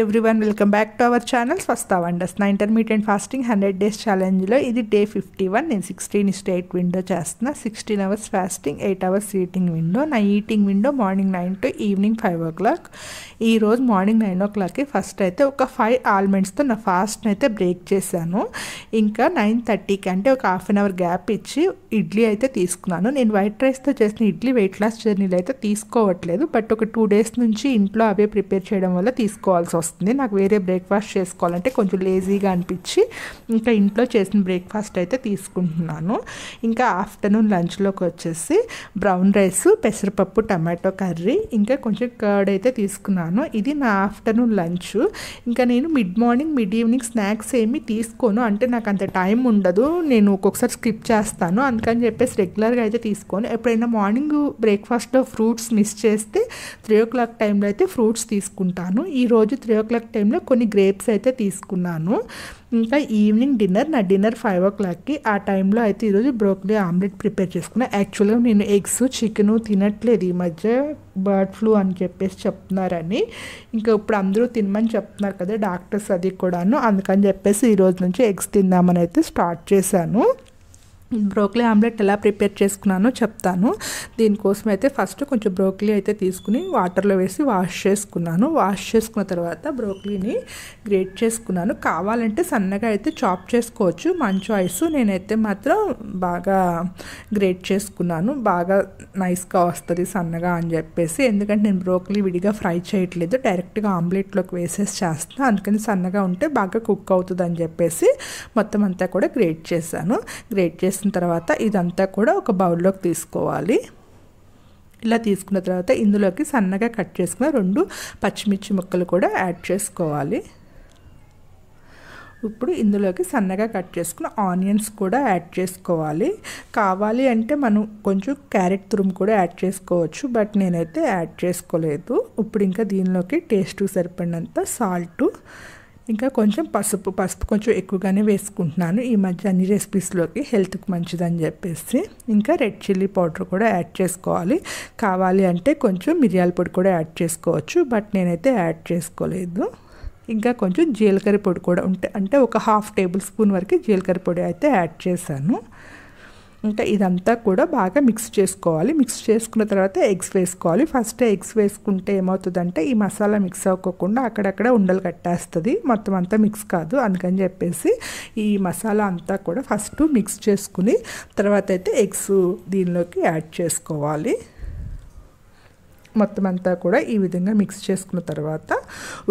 Everyone, welcome back to our channel Swastha wonders. నా intermediate fasting 100 days ఛాలెంజ్లో ఇది day 51. నేను 16:8 విండో చేస్తున్నా. 16 hours fasting, 8 hours eating window. నా eating window morning 9 to evening 5 o'clock. ఈరోజు morning 9 o'clockకి first అయితే ఒక 5 almondsతో నా ఫాస్ట్ని అయితే బ్రేక్ చేశాను. ఇంకా 9:30కి అంటే ఒక హాఫ్ అన్ అవర్ గ్యాప్ ఇచ్చి ఇడ్లీ అయితే తీసుకున్నాను. నేను వైట్ రైస్తో చేసిన ఇడ్లీ వెయిట్ లాస్ జర్నీలో అయితే తీసుకోవట్లేదు, బట్ ఒక 2 days నుంచి ఇంట్లో అవే ప్రిపేర్ చేయడం వల్ల తీసుకోవాల్సి వస్తుంది. నాకు వేరే బ్రేక్ఫాస్ట్ చేసుకోవాలంటే కొంచెం లేజీగా అనిపించి ఇంకా ఇంట్లో చేసిన బ్రేక్ఫాస్ట్ అయితే తీసుకుంటున్నాను. ఇంకా ఆఫ్టర్నూన్ లంచ్లోకి వచ్చేసి బ్రౌన్ రైస్, పెసరపప్పు, టమాటో కర్రీ, ఇంకా కొంచెం కర్డ్ అయితే తీసుకున్నాను. ఇది నా ఆఫ్టర్నూన్ లంచ్. ఇంకా నేను mid morning mid evening snacks ఏమీ తీసుకోను, అంటే నాకు అంత టైం ఉండదు, నేను ఒక్కొక్కసారి స్కిప్ చేస్తాను. అందుకని చెప్పేసి రెగ్యులర్గా అయితే తీసుకోను. ఎప్పుడైనా మార్నింగ్ బ్రేక్ఫాస్ట్లో ఫ్రూట్స్ మిస్ చేస్తే 3 o'clock టైంలో అయితే ఫ్రూట్స్ తీసుకుంటాను. ఈరోజు 3 o'clock టైంలో కొన్ని గ్రేప్స్ అయితే తీసుకున్నాను. ఇంకా ఈవినింగ్ నా డిన్నర్ 5 o'clockకి. ఆ టైంలో అయితే ఈరోజు బ్రోకలీ ఆమ్లెట్ ప్రిపేర్ చేసుకున్నాను. యాక్చువల్గా నేను ఎగ్స్ చికెను తినట్లేదు ఈ మధ్య, బర్డ్ ఫ్లూ అని చెప్పేసి చెప్తున్నారని. ఇంకా ఇప్పుడు అందరూ తినమని చెప్తున్నారు కదా డాక్టర్స్, అది కూడాను. అందుకని చెప్పేసి ఈరోజు నుంచి ఎగ్స్ తిందామని అయితే స్టార్ట్ చేశాను. బ్రోకలీ ఆమ్లెట్ ఎలా ప్రిపేర్ చేసుకున్నానో చెప్తాను. దీనికోసం అయితే ఫస్ట్ కొంచెం బ్రోకలీ అయితే తీసుకుని వాటర్లో వేసి వాష్ చేసుకున్నాను. వాష్ చేసుకున్న తర్వాత బ్రోకలీని గ్రేట్ చేసుకున్నాను. కావాలంటే సన్నగా అయితే చాప్ చేసుకోవచ్చు, మన చాయిస్. నేనైతే మాత్రం బాగా గ్రేట్ చేసుకున్నాను, బాగా నైస్గా వస్తుంది సన్నగా అని చెప్పేసి. ఎందుకంటే నేను బ్రోకలీ విడిగా ఫ్రై చేయట్లేదు, డైరెక్ట్గా ఆమ్లెట్లోకి వేసేసి చేస్తాను. అందుకని సన్నగా ఉంటే బాగా కుక్ అవుతుంది అని చెప్పేసి మొత్తం అంతా కూడా గ్రేట్ చేశాను. గ్రేట్ చేసిన తర్వాత ఇదంతా కూడా ఒక బౌల్లోకి తీసుకోవాలి. ఇలా తీసుకున్న తర్వాత ఇందులోకి సన్నగా కట్ చేసుకున్న 2 పచ్చిమిర్చి ముక్కలు కూడా యాడ్ చేసుకోవాలి. ఇప్పుడు ఇందులోకి సన్నగా కట్ చేసుకున్న ఆనియన్స్ కూడా యాడ్ చేసుకోవాలి. కావాలి అంటే మనం కొంచెం క్యారెట్ తురుము కూడా యాడ్ చేసుకోవచ్చు, బట్ నేనైతే యాడ్ చేసుకోలేదు. ఇప్పుడు ఇంకా దీనిలోకి టేస్ట్కి సరిపడినంత సాల్టు, ఇంకా కొంచెం పసుపు కొంచెం ఎక్కువగానే వేసుకుంటున్నాను ఈ మధ్య అన్ని రెసిపీస్లోకి, హెల్త్కి మంచిదని చెప్పేసి. ఇంకా రెడ్ చిల్లీ పౌడర్ కూడా యాడ్ చేసుకోవాలి. కావాలి అంటే కొంచెం మిరియాల పొడి కూడా యాడ్ చేసుకోవచ్చు, బట్ నేనైతే యాడ్ చేసుకోలేదు. ఇంకా కొంచెం జీలకర్ర పొడి కూడా అంటే ఒక 1/2 tablespoon వరకు జీలకర్ర పొడి అయితే యాడ్ చేశాను. ఇంకా ఇదంతా కూడా బాగా మిక్స్ చేసుకోవాలి. మిక్స్ చేసుకున్న తర్వాత ఎగ్స్ వేసుకోవాలి. ఫస్ట్ ఎగ్స్ వేసుకుంటే ఏమవుతుందంటే ఈ మసాలా మిక్స్ అవ్వకుండా అక్కడక్కడ ఉండలు కట్టేస్తుంది, మొత్తం అంతా మిక్స్ కాదు. అందుకని చెప్పేసి ఈ మసాలా అంతా కూడా ఫస్ట్ మిక్స్ చేసుకుని తర్వాత అయితే ఎగ్స్ దీనిలోకి యాడ్ చేసుకోవాలి. మొత్తం అంతా కూడా ఈ విధంగా మిక్స్ చేసుకున్న తర్వాత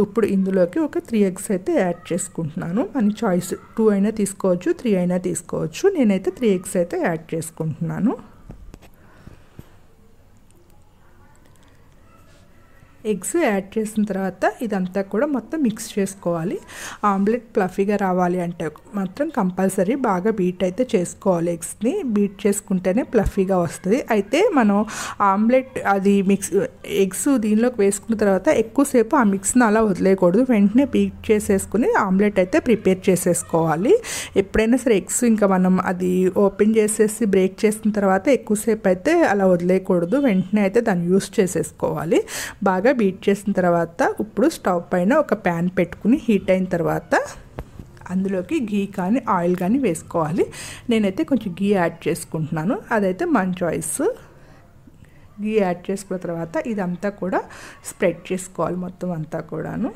ఇప్పుడు ఇందులోకి ఒక 3 eggs అయితే యాడ్ చేసుకుంటున్నాను. మన చాయిస్ 2 అయినా తీసుకోవచ్చు, 3 అయినా తీసుకోవచ్చు. నేనైతే 3 eggs అయితే యాడ్ చేసుకుంటున్నాను. ఎగ్స్ యాడ్ చేసిన తర్వాత ఇదంతా కూడా మొత్తం మిక్స్ చేసుకోవాలి. ఆమ్లెట్ ఫ్లఫీగా రావాలి అంటే మాత్రం కంపల్సరీ బాగా బీట్ అయితే చేసుకోవాలి. ఎగ్స్ని బీట్ చేసుకుంటేనే ఫ్లఫీగా వస్తుంది. అయితే మనం ఆమ్లెట్ అది ఎగ్స్ దీనిలోకి వేసుకున్న తర్వాత ఎక్కువసేపు ఆ మిక్స్ని అలా వదిలేయకూడదు, వెంటనే బీట్ చేసేసుకుని ఆమ్లెట్ అయితే ప్రిపేర్ చేసేసుకోవాలి. ఎప్పుడైనా సరే ఎగ్స్ ఇంకా మనం అది ఓపెన్ చేసేసి బ్రేక్ చేసిన తర్వాత ఎక్కువసేపు అయితే అలా వదిలేయకూడదు, వెంటనే అయితే దాన్ని యూస్ చేసేసుకోవాలి. బాగా బీట్ చేసిన తర్వాత ఇప్పుడు స్టవ్ పైన ఒక ప్యాన్ పెట్టుకుని హీట్ అయిన తర్వాత అందులోకి ఘీ కానీ ఆయిల్ కానీ వేసుకోవాలి. నేనైతే కొంచెం ఘీ యాడ్ చేసుకుంటున్నాను, అదైతే మన చాయిస్. ఘీ యాడ్ చేసుకున్న తర్వాత ఇదంతా కూడా స్ప్రెడ్ చేసుకోవాలి మొత్తం అంతా కూడాను.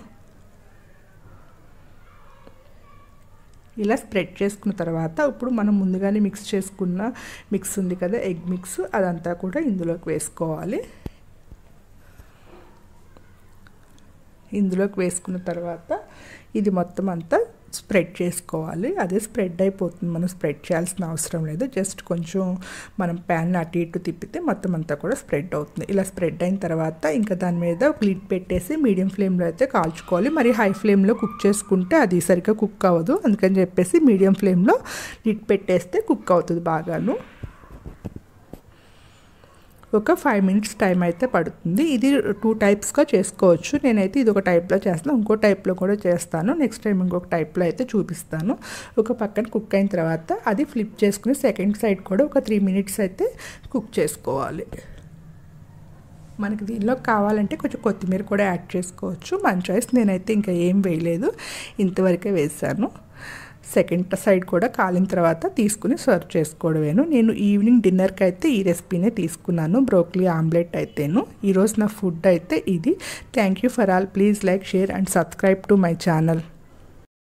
ఇలా స్ప్రెడ్ చేసుకున్న తర్వాత ఇప్పుడు మనం ముందుగానే మిక్స్ చేసుకున్న మిక్స్ ఉంది కదా, ఎగ్ మిక్స్, అదంతా కూడా ఇందులోకి వేసుకోవాలి. ఇందులోకి వేసుకున్న తర్వాత ఇది మొత్తం అంతా స్ప్రెడ్ చేసుకోవాలి. అదే స్ప్రెడ్ అయిపోతుంది, మనం స్ప్రెడ్ చేయాల్సిన అవసరం లేదు. జస్ట్ కొంచెం మనం ప్యాన్ అటు ఇటు తిప్పితే మొత్తం అంతా కూడా స్ప్రెడ్ అవుతుంది. ఇలా స్ప్రెడ్ అయిన తర్వాత ఇంకా దాని మీద లిడ్ పెట్టేసి మీడియం ఫ్లేమ్లో అయితే కాల్చుకోవాలి. మరి హై ఫ్లేమ్లో కుక్ చేసుకుంటే అది సరిగ్గా కుక్ అవ్వదు, అందుకని చెప్పేసి మీడియం ఫ్లేమ్లో లిడ్ పెట్టేస్తే కుక్ అవుతుంది బాగాను. ఒక 5 minutes టైం అయితే పడుతుంది. ఇది 2 typesగా చేసుకోవచ్చు. నేనైతే ఇది ఒక టైప్లో చేస్తాను, ఇంకో టైప్లో కూడా చేస్తాను. నెక్స్ట్ టైం ఇంకొక టైప్లో అయితే చూపిస్తాను. ఒక పక్కన కుక్ అయిన తర్వాత అది ఫ్లిప్ చేసుకుని సెకండ్ సైడ్ కూడా ఒక 3 minutes అయితే కుక్ చేసుకోవాలి. మనకి దీనిలో కావాలంటే కొంచెం కొత్తిమీర కూడా యాడ్ చేసుకోవచ్చు, మన చాయిస్. నేనైతే ఇంకా ఏం వేయలేదు, ఇంతవరకే వేసాను. సెకండ్ సైడ్ కూడా కాలిన తర్వాత తీసుకుని సర్వ్ చేసుకోవడమేను. నేను ఈవినింగ్ డిన్నర్కి అయితే ఈ రెసిపీనే తీసుకున్నాను, బ్రోకలీ ఆమ్లెట్ అయితేను. ఈరోజు నా ఫుడ్ అయితే ఇది. Thank you for all. Please like, share and subscribe to my channel.